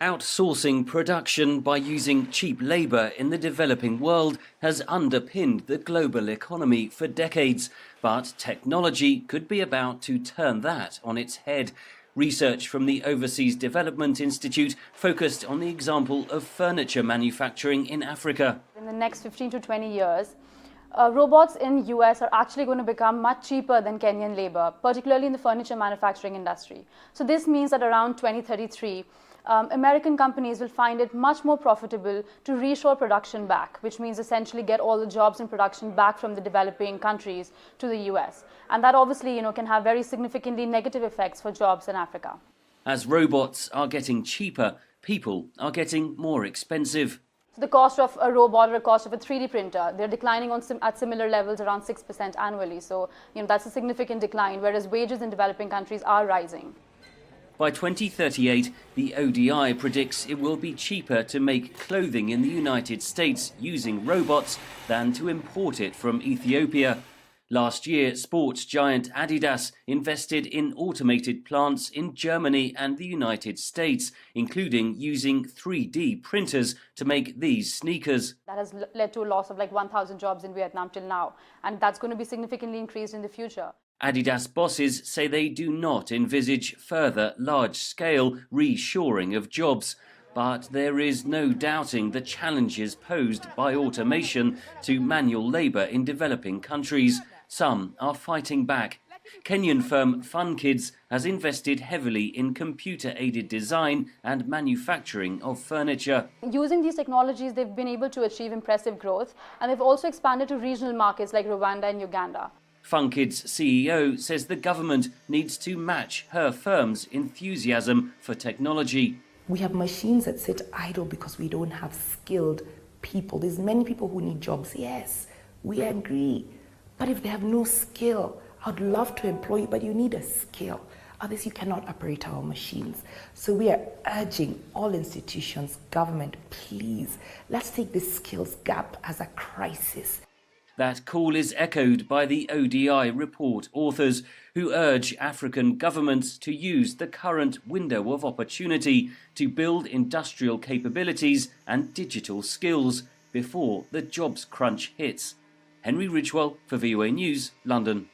Outsourcing production by using cheap labour in the developing world has underpinned the global economy for decades, but technology could be about to turn that on its head. Research from the Overseas Development Institute focused on the example of furniture manufacturing in Africa. In the next 15 to 20 years, robots in US are actually going to become much cheaper than Kenyan labor, particularly in the furniture manufacturing industry. So this means that around 2033, American companies will find it much more profitable to reshore production back, which means essentially get all the jobs in production back from the developing countries to the US. And that obviously, can have very significantly negative effects for jobs in Africa. As robots are getting cheaper, people are getting more expensive. So the cost of a robot or the cost of a 3D printer, they're declining at similar levels, around 6% annually. So, that's a significant decline, whereas wages in developing countries are rising. By 2038, the ODI predicts it will be cheaper to make clothing in the United States using robots than to import it from Ethiopia. Last year, sports giant Adidas invested in automated plants in Germany and the United States, including using 3D printers to make these sneakers. That has led to a loss of like 1,000 jobs in Vietnam till now, and that's going to be significantly increased in the future. Adidas bosses say they do not envisage further large-scale reshoring of jobs, but there is no doubting the challenges posed by automation to manual labour in developing countries. Some are fighting back. Kenyan firm FunKids has invested heavily in computer-aided design and manufacturing of furniture. Using these technologies, they've been able to achieve impressive growth, and they've also expanded to regional markets like Rwanda and Uganda. FunKids' CEO says the government needs to match her firm's enthusiasm for technology. We have machines that sit idle because we don't have skilled people. There's many people who need jobs, yes, we agree. But if they have no skill, I'd love to employ you, but you need a skill. Otherwise, you cannot operate our machines. So we are urging all institutions, government, please, let's take this skills gap as a crisis. That call is echoed by the ODI report authors, who urge African governments to use the current window of opportunity to build industrial capabilities and digital skills before the jobs crunch hits. Henry Ridgewell for VOA News, London.